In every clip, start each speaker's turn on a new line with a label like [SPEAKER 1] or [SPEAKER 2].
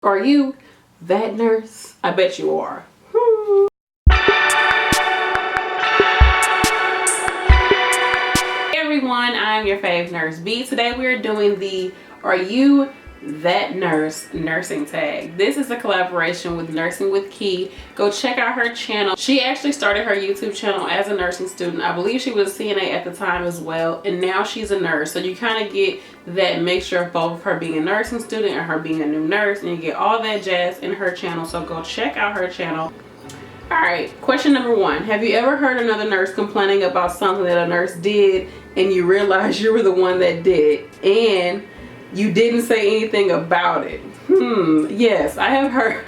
[SPEAKER 1] Are you that nurse? I bet you are. Hey everyone, I'm your fave nurse B. Today we are doing the Are You That Nurse nursing tag. This is a collaboration with Nursing with Key. Go check out her channel. She actually started her YouTube channel as a nursing student. I believe she was a CNA at the time as well, and now she's a nurse. So you kind of get that mixture of both of her being a nursing student and her being a new nurse, and you get all that jazz in her channel. So go check out her channel. Alright, question number 1. Have you ever heard another nurse complaining about something that a nurse did and you realize you were the one that did it and you didn't say anything about it? Yes, I have heard.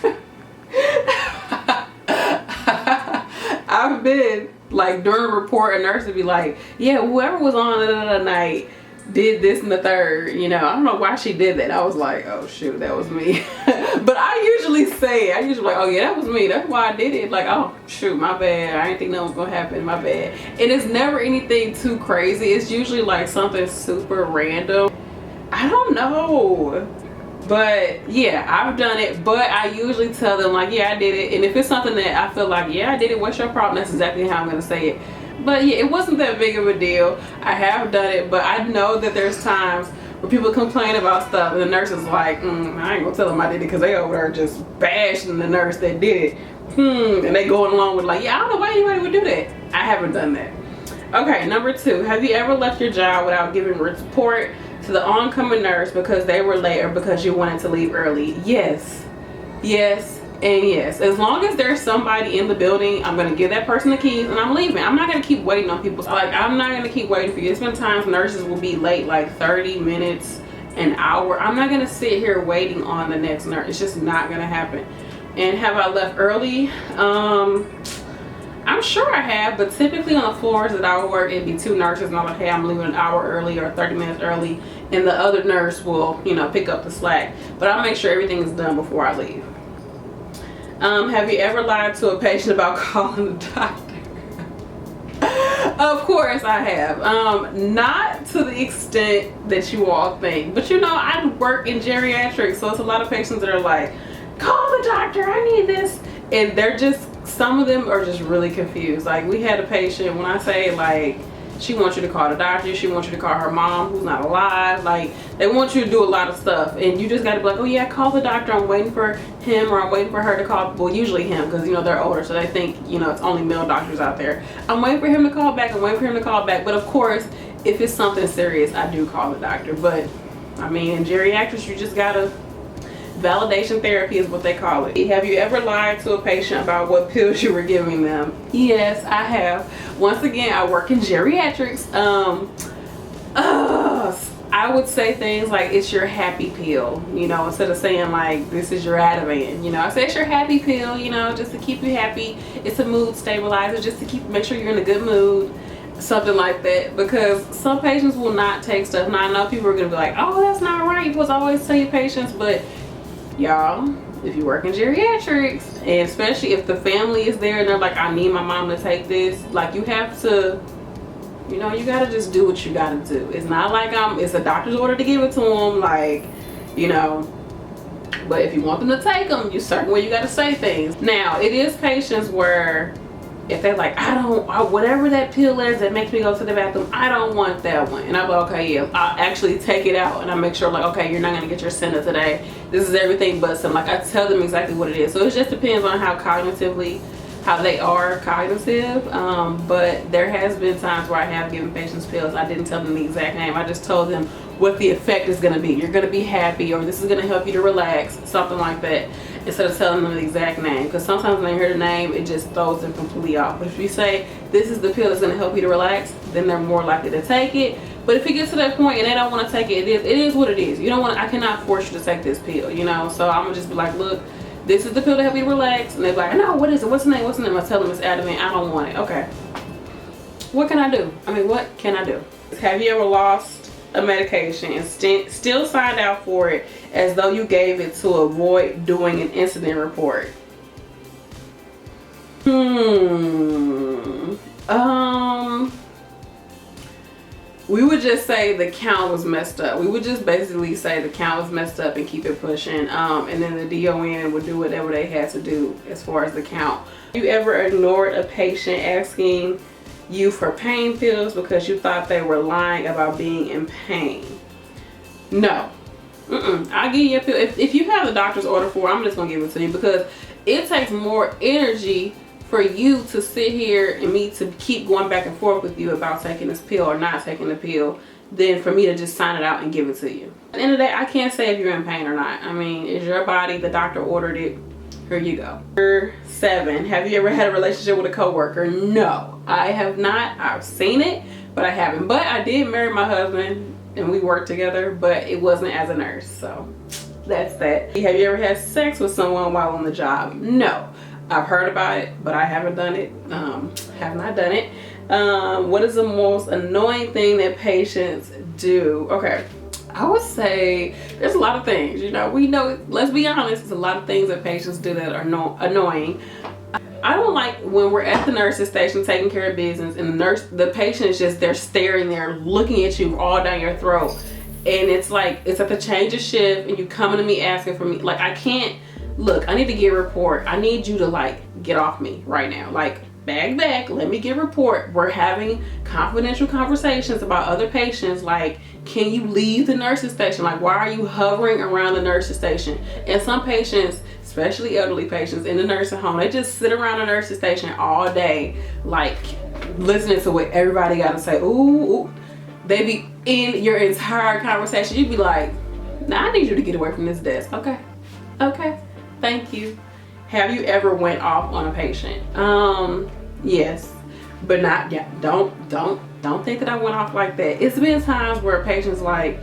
[SPEAKER 1] I've been like during a report, a nurse would be like, yeah, whoever was on the night did this and the third, you know. I don't know why she did that. I was like, oh shoot, that was me. But I usually say, like, oh yeah, that was me, that's why I did it. Like, oh shoot, my bad, I didn't think that was gonna happen, my bad. And it's never anything too crazy. It's usually like something super random. I don't know, but yeah, I've done it. But I usually tell them like, yeah, I did it. And if it's something that I feel like, yeah, I did it, what's your problem, that's exactly how I'm gonna say it. But yeah, it wasn't that big of a deal. I have done it, but I know that there's times where people complain about stuff and the nurse is like, I ain't gonna tell them I did it because they over there just bashing the nurse that did it. And they going along with like, yeah, I don't know why anybody would do that. I haven't done that. Okay, number 2, have you ever left your job without giving a report to the oncoming nurse because they were late or because you wanted to leave early? Yes, yes, and yes. As long as there's somebody in the building, I'm gonna give that person the keys and I'm leaving. I'm not gonna keep waiting on people. Like, I'm not gonna keep waiting for you. There's been times nurses will be late like 30 minutes, an hour. I'm not gonna sit here waiting on the next nurse. It's just not gonna happen. And have I left early? I'm sure I have, but typically on the floors that I would work, it'd be 2 nurses and I'm like, hey, I'm leaving an hour early or 30 minutes early, and the other nurse will, you know, pick up the slack. But I'll make sure everything is done before I leave. Have you ever lied to a patient about calling the doctor? Of course I have. Not to the extent that you all think, but you know, I work in geriatrics, so it's a lot of patients that are like, call the doctor, I need this. And they're just, some of them are just really confused. Like, we had a patient, when I say like, she wants you to call the doctor, she wants you to call her mom who's not alive, like they want you to do a lot of stuff, and you just got to be like, oh yeah, call the doctor, I'm waiting for him or I'm waiting for her to call. Well, usually him, because you know they're older, so they think, you know, it's only male doctors out there. I'm waiting for him to call back, I'm waiting for him to call back. But of course, if it's something serious, I do call the doctor. But I mean, in geriatrics, you just gotta, validation therapy is what they call it. Have you ever lied to a patient about what pills you were giving them? Yes, I have. Once again, I work in geriatrics. I would say things like, it's your happy pill, you know, instead of saying like, this is your Ativan, you know. I say it's your happy pill, you know, just to keep you happy. It's a mood stabilizer, just to make sure you're in a good mood, something like that. Because some patients will not take stuff. Now I know people are gonna be like, oh, that's not right, you're supposed to always tell your patients, but y'all, if you work in geriatrics, and especially if the family is there and they're like, I need my mom to take this, like, you have to, you know, you gotta just do what you gotta do. It's not like it's a doctor's order to give it to them, like, you know. But if you want them to take them, you certain way you gotta say things. Now, it is patients where if they're like, whatever that pill is that makes me go to the bathroom, I don't want that one. And I'm like, okay, yeah, I'll actually take it out. And I make sure like, okay, you're not gonna get your center today. This is everything but some. Like, I tell them exactly what it is. So it just depends on how they are cognitive. But there has been times where I have given patients pills. I didn't tell them the exact name. I just told them what the effect is gonna be. You're gonna be happy, or this is gonna help you to relax, something like that, instead of telling them the exact name. Because sometimes when they hear the name, it just throws them completely off. But if you say, this is the pill that's going to help you to relax, then they're more likely to take it. But if it gets to that point and they don't want to take it, it is what it is. You don't want, I cannot force you to take this pill, you know. So I'm going to just be like, look, this is the pill to help you to relax. And they're like, no, what is it? What's the name? What's the name? I tell them it's Ativan. I don't want it. Okay. What can I do? I mean, what can I do? Have you ever lost a medication and still signed out for it as though you gave it to avoid doing an incident report? we would just say the count was messed up. We would just basically say the count was messed up and keep it pushing. And then the DON would do whatever they had to do as far as the count. Have you ever ignored a patient asking you for pain pills because you thought they were lying about being in pain? No. I'll give you a pill. If you have the doctor's order for it, I'm just gonna give it to you, because it takes more energy for you to sit here and me to keep going back and forth with you about taking this pill or not taking the pill than for me to just sign it out and give it to you. At the end of the day, I can't say if you're in pain or not. I mean, it's your body, the doctor ordered it, here you go. Number 7, have you ever had a relationship with a coworker? No, I have not. I've seen it, but I haven't. But I did marry my husband and we worked together, but it wasn't as a nurse, so that's that. Have you ever had sex with someone while on the job? No. I've heard about it, but I haven't done it. Have not done it. What is the most annoying thing that patients do? Okay, I would say there's a lot of things. You know, we know, let's be honest, there's a lot of things that patients do that are annoying. I don't like when we're at the nurse's station taking care of business and the patient is just there staring there, looking at you all down your throat. And it's like, it's at the change of shift and you coming to me asking for me. Like, I can't. Look, I need to get a report. I need you to like get off me right now. Like, bag back, let me get a report. We're having confidential conversations about other patients. Like, can you leave the nurse's station? Like, why are you hovering around the nurse's station? And some patients, especially elderly patients in the nursing home, they just sit around the nurse's station all day, like listening to what everybody got to say. Ooh, they be in your entire conversation. You'd be like, nah, I need you to get away from this desk. Okay. Thank you. Have you ever went off on a patient? Yes, but not, yeah, don't think that I went off like that. It's been times where a patient's like,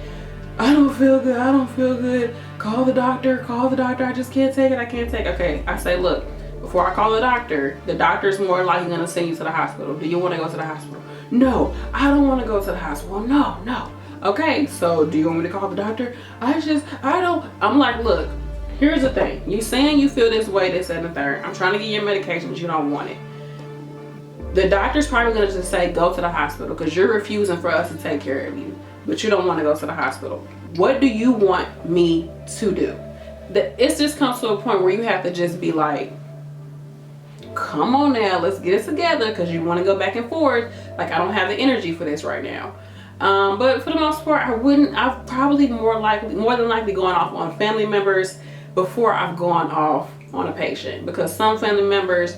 [SPEAKER 1] I don't feel good. Call the doctor, I just can't take it, I can't take it. Okay, I say, look, before I call the doctor's more likely gonna send you to the hospital. Do you wanna go to the hospital? No, I don't wanna go to the hospital, no. Okay, so do you want me to call the doctor? I don't. I'm like, look, here's the thing. You saying you feel this way, this and the third. I'm trying to get your medications. You don't want it. The doctor's probably going to just say, go to the hospital, because you're refusing for us to take care of you. But you don't want to go to the hospital. What do you want me to do? It just comes to a point where you have to just be like, come on now, let's get it together, because you want to go back and forth. Like, I don't have the energy for this right now. But for the most part, I've probably more than likely gone off on family members before I've gone off on a patient, because some family members,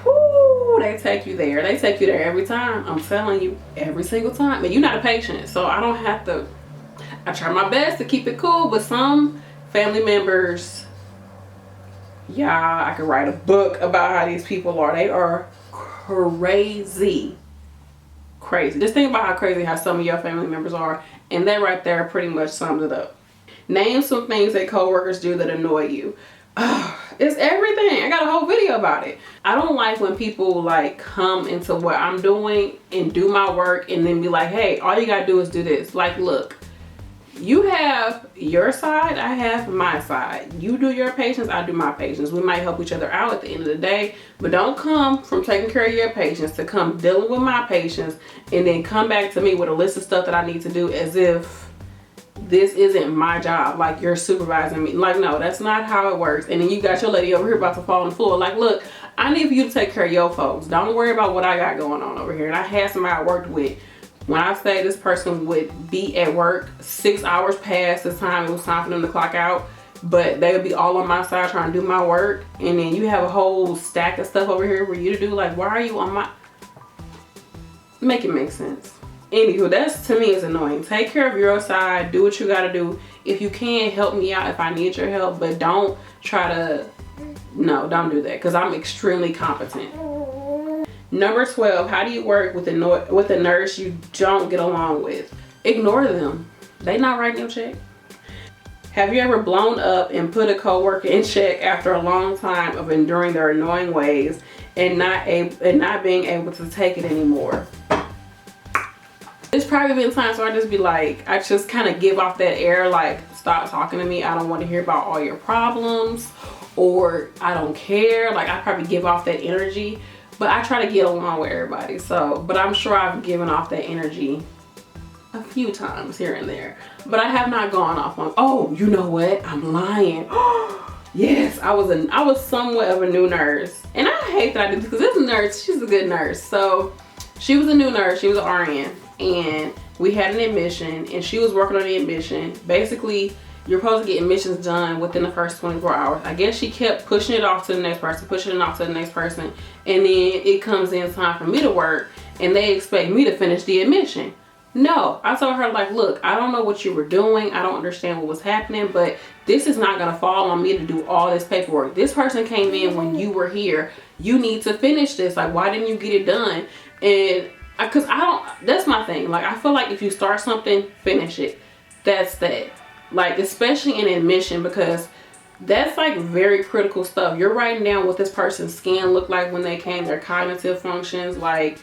[SPEAKER 1] whoo, they take you there. They take you there every time. I'm telling you, every single time. And you're not a patient, so I don't have to. I try my best to keep it cool, but some family members, yeah, I could write a book about how these people are. They are crazy. Just think about how some of your family members are, and that right there pretty much sums it up. Name some things that coworkers do that annoy you. It's everything. I got a whole video about it. I don't like when people like come into what I'm doing and do my work and then be like, hey, all you gotta do is do this. Like, look, you have your side, I have my side. You do your patients, I do my patients. We might help each other out at the end of the day, but don't come from taking care of your patients to come dealing with my patients and then come back to me with a list of stuff that I need to do as if this isn't my job, like you're supervising me. Like, no, that's not how it works. And then you got your lady over here about to fall on the floor. Like, look, I need for you to take care of your folks. Don't worry about what I got going on over here. And I had somebody I worked with. When I say this person would be at work 6 hours past the time it was time for them to clock out, but they would be all on my side trying to do my work. And then you have a whole stack of stuff over here for you to do. Like, why are you on my... Make it make sense. Anywho, that's, to me, is annoying. Take care of your side. Do what you gotta do. If you can, help me out if I need your help. But don't try to... No, don't do that, because I'm extremely competent. Number 12, how do you work with a nurse you don't get along with? Ignore them. They not writing your check. Have you ever blown up and put a coworker in check after a long time of enduring their annoying ways and not being able to take it anymore? There's probably been times where I just be like, I just kind of give off that air, like, stop talking to me. I don't want to hear about all your problems, or I don't care. Like, I probably give off that energy, but I try to get along with everybody. So, but I'm sure I've given off that energy a few times here and there, but I have not gone off on, oh, you know what? I'm lying. Yes, I was somewhat of a new nurse, and I hate that I did this because this nurse, she's a good nurse. So she was a new nurse, she was an RN, and we had an admission, and she was working on the admission. Basically, you're supposed to get admissions done within the first 24 hours. I guess she kept pushing it off to the next person, pushing it off to the next person, and then it comes in time for me to work, and they expect me to finish the admission. No, I told her, like, look, I don't know what you were doing. I don't understand what was happening, but this is not going to fall on me to do all this paperwork. This person came in when you were here. You need to finish this. Like, why didn't you get it done? And because I don't, that's my thing. Like, I feel like if you start something, finish it. That's that. Like, especially in admission, because that's like very critical stuff. You're writing down what this person's skin looked like when they came, their cognitive functions, like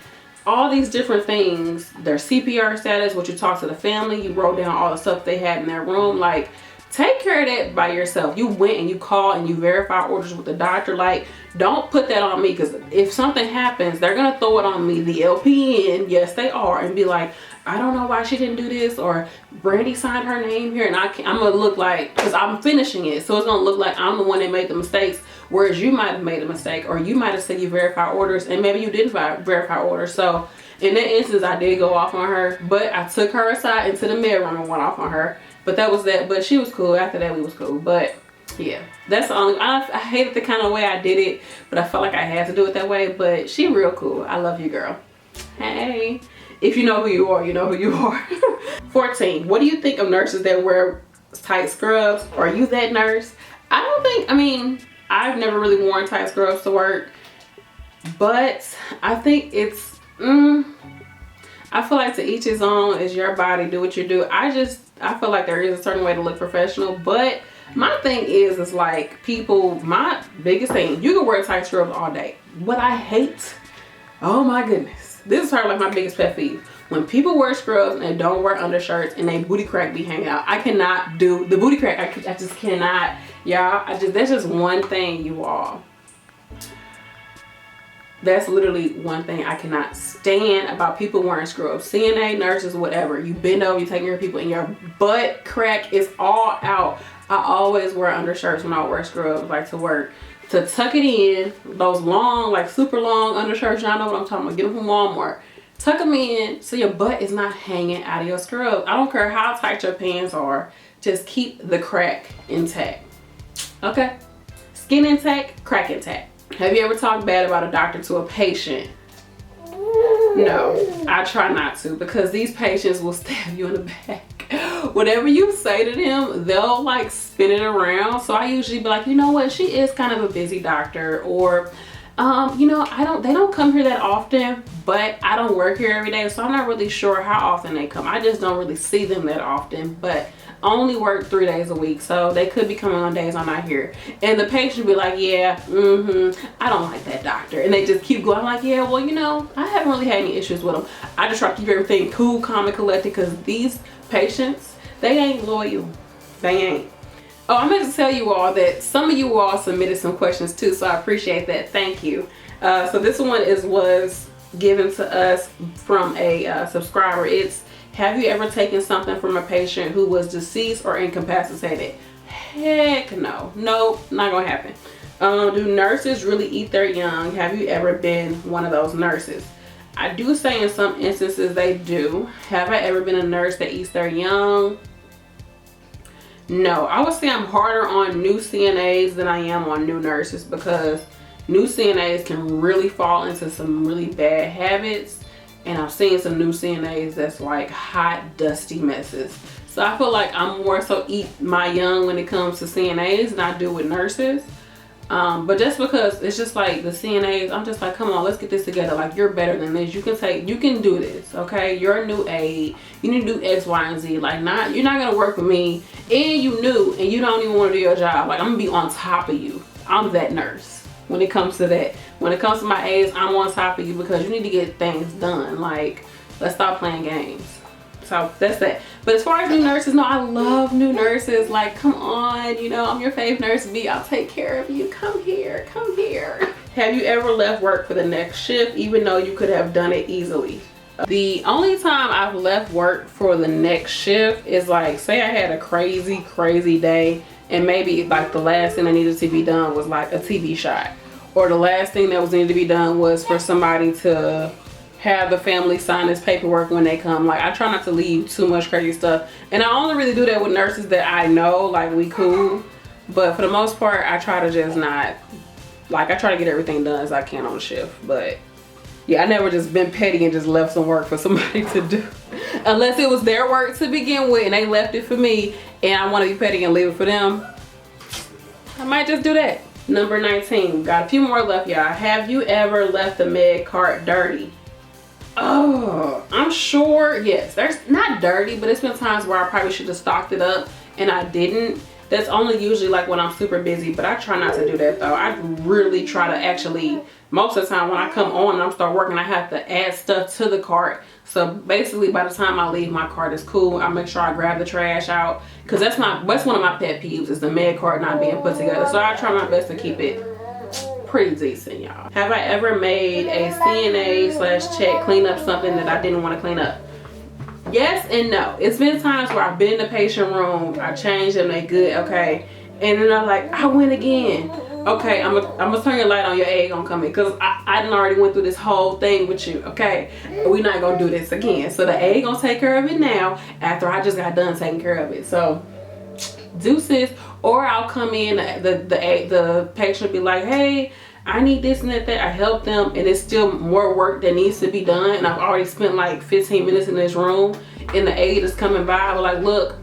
[SPEAKER 1] all these different things, their CPR status, what you talk to the family, you wrote down all the stuff they had in their room. Like, take care of that by yourself. You went and you called and you verified orders with the doctor. Like, don't put that on me, because if something happens, they're gonna throw it on me, the LPN, yes they are, and be like, I don't know why she didn't do this, or Brandy signed her name here, and I'm gonna look like, because I'm finishing it, so it's gonna look like I'm the one that made the mistakes, whereas you might have made a mistake, or you might have said you verified orders and maybe you didn't verify orders. So in that instance, I did go off on her, but I took her aside into the med room and went off on her. But that was that. But she was cool. After that, we was cool. But yeah, that's the only, I hated the kind of way I did it, but I felt like I had to do it that way. But she real cool. I love you, girl. Hey, if you know who you are, you know who you are. 14, what do you think of nurses that wear tight scrubs? Are you that nurse? I don't think, I mean, I've never really worn tight scrubs to work, but I think it's, I feel like to each his own. Is your body, do what you do. I feel like there is a certain way to look professional, but my thing is like, people, my biggest thing, you can wear tight scrubs all day. What I hate, oh my goodness, this is probably like my biggest pet peeve, when people wear scrubs and they don't wear undershirts and they booty crack be hanging out. I cannot do the booty crack. I just cannot, y'all. That's just one thing, you all. That's literally one thing I cannot stand about people wearing scrubs. CNA, nurses, whatever. You bend over, you taking care of people, and your butt crack is all out. I always wear undershirts when I wear scrubs, like to work. To tuck it in, those long, like super long undershirts, y'all know what I'm talking about. Get them from Walmart. Tuck them in so your butt is not hanging out of your scrub. I don't care how tight your pants are. Just keep the crack intact. Okay? Skin intact, crack intact. Have you ever talked bad about a doctor to a patient? No, I try not to, because these patients will stab you in the back. Whatever you say to them, they'll like spin it around. So I usually be like, you know what, she is kind of a busy doctor, or you know, they don't come here that often, but I don't work here every day, so I'm not really sure how often they come. I just don't really see them that often, but I only work 3 days a week, so they could be coming on days I'm not here. And the patient be like, yeah, I don't like that doctor. And they just keep going. I'm like, yeah, well, you know, I haven't really had any issues with them. I just try to keep everything cool, calm, and collected, because these patients, they ain't loyal. They ain't. Oh, I meant to tell you all that some of you all submitted some questions too, so I appreciate that. Thank you. So this one was given to us from a subscriber. It's, have you ever taken something from a patient who was deceased or incapacitated? Heck no. Nope, not gonna happen. Do nurses really eat their young? Have you ever been one of those nurses? I do say in some instances they do. Have I ever been a nurse that eats their young? No, I would say I'm harder on new CNAs than I am on new nurses, because new CNAs can really fall into some really bad habits, and I've seen some new CNAs that's like hot, dusty messes. So I feel like I'm more so eat my young when it comes to CNAs than I do with nurses. But just because it's just like the CNAs, I'm just like, come on, let's get this together. Like, you're better than this. You can do this, okay? You're a new aide. You need to do X, Y, and Z. Like, you're not gonna work with me, and you new, and you don't even want to do your job. Like, I'm gonna be on top of you. I'm that nurse when it comes to that. When it comes to my aides, I'm on top of you, because you need to get things done. Like, let's stop playing games. So that's that. But as far as new nurses, no, I love new nurses. Like, come on, you know, I'm your fave nurse B. I'll take care of you. Come here, come here. Have you ever left work for the next shift, even though you could have done it easily? The only time I've left work for the next shift is like, say I had a crazy day, and maybe like the last thing that needed to be done was like a TV shot, or the last thing that was needed to be done was for somebody to have the family sign this paperwork when they come. Like, I try not to leave too much crazy stuff, and I only really do that with nurses that I know, like, we cool. But for the most part, I try to just not, like, I try to get everything done as I can on the shift. But yeah, I never just been petty and just left some work for somebody to do, unless it was their work to begin with and they left it for me and I want to be petty and leave it for them. I might just do that. Number 19, got a few more left, y'all. Have you ever left the med cart dirty? Oh, I'm sure, yes. There's not dirty, but it's been times where I probably should have stocked it up and I didn't. That's only usually like when I'm super busy, but I try not to do that though. I really try to actually, most of the time when I come on and I'm start working, I have to add stuff to the cart. So basically by the time I leave, my cart is cool. I make sure I grab the trash out, because that's one of my pet peeves, is the med cart not being put together. So I try my best to keep it pretty decent, y'all. Have I ever made a CNA/check clean up something that I didn't want to clean up? Yes and no. It's been times where I've been in the patient room, I changed them, they good, okay, and then I'm like, I went again. Okay, I'm gonna turn your light on, your egg gonna come in, because I done already went through this whole thing with you, okay? We're not gonna do this again. So the egg gonna take care of it now after I just got done taking care of it. So deuces. Or I'll come in, the patient be like, hey, I need this and that. I help them, and it's still more work that needs to be done, and I've already spent like 15 minutes in this room, and the aide is coming by. I'm like, look,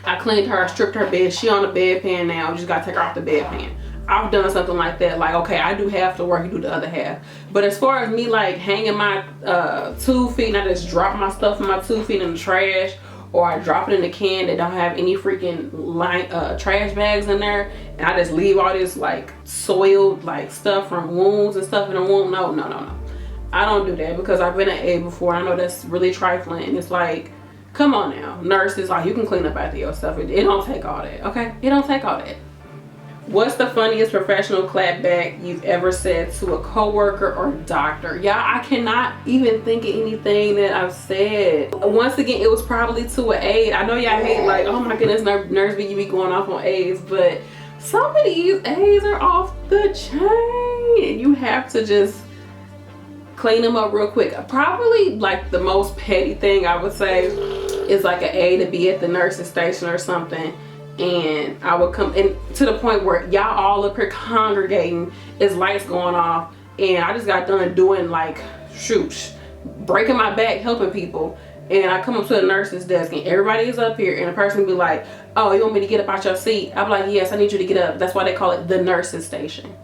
[SPEAKER 1] I cleaned her, stripped her bed, she on the bedpan now, you just gotta take her off the bedpan. I've done something like that. Like, okay, I do half the work, you do the other half. But as far as me like hanging my 2 feet, and I just drop my stuff in my 2 feet in the trash, or I drop it in the can that don't have any freaking trash bags in there, and I just leave all this like soiled like stuff from wounds and stuff in the wound. No. I don't do that, because I've been an aide before. I know that's really trifling, and it's like, come on now, nurses, like, you can clean up after yourself. It don't take all that, okay? It don't take all that. What's the funniest professional clapback you've ever said to a coworker or doctor? Yeah, I cannot even think of anything that I've said. Once again, it was probably to an aide. I know y'all hate, like, oh my goodness, nurse B, you be going off on aides, but some of these aides are off the chain. You have to just clean them up real quick. Probably like the most petty thing I would say is like an aide to be at the nurse's station or something, and I would come in to the point where y'all all up here congregating, is lights going off, and I just got done doing like breaking my back helping people, and I come up to the nurse's desk and everybody is up here, and the person be like, oh, you want me to get up out your seat? I'm like, yes, I need you to get up. That's why they call it the nurse's station.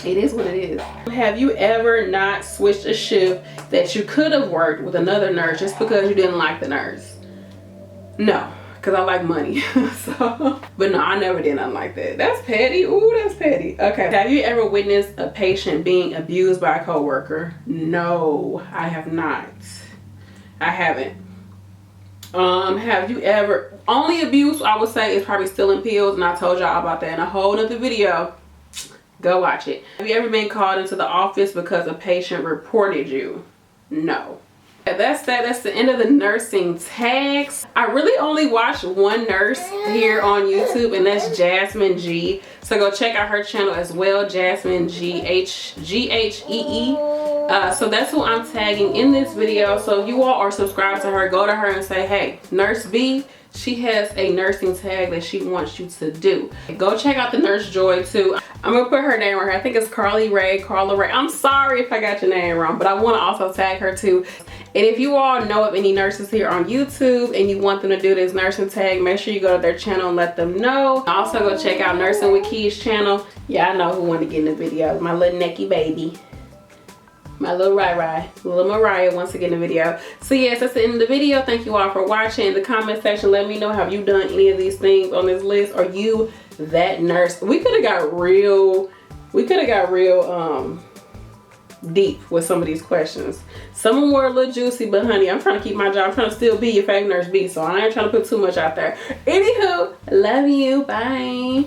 [SPEAKER 1] It is what it is. Have you ever not switched a shift that you could have worked with another nurse just because you didn't like the nurse? No, because I like money. But no, I never did nothing like that. That's petty. Ooh, that's petty. Okay. Have you ever witnessed a patient being abused by a coworker? No, I have not. I haven't. Have you ever, only abuse I would say is probably stealing pills, and I told y'all about that in a whole nother video. Go watch it. Have you ever been called into the office because a patient reported you? No. That's that. That's the end of the nursing tags. I really only watch one nurse here on YouTube, and that's Jasmine Ghee. So go check out her channel as well, Jasmine Ghee. So that's who I'm tagging in this video. So if you all are subscribed to her, go to her and say, hey, Nurse B, she has a nursing tag that she wants you to do. Go check out the Nurse Joy too. I'm gonna put her name right here. I think it's Carle Rae. I'm sorry if I got your name wrong, but I want to also tag her too. And if you all know of any nurses here on YouTube and you want them to do this nursing tag, make sure you go to their channel and let them know. Also go check out Nursing with Key's channel. Yeah, I know who wanted to get in the video. My little necky baby. My little little Mariah wants to get in the video. So yes, that's the end of the video. Thank you all for watching. In the comment section, let me know, have you done any of these things on this list? Are you that nurse? We could have got real deep with some of these questions. Some of them were a little juicy, but honey, I'm trying to keep my job. I'm trying to still be your fave nurse B, so I ain't trying to put too much out there. Anywho, love you. Bye.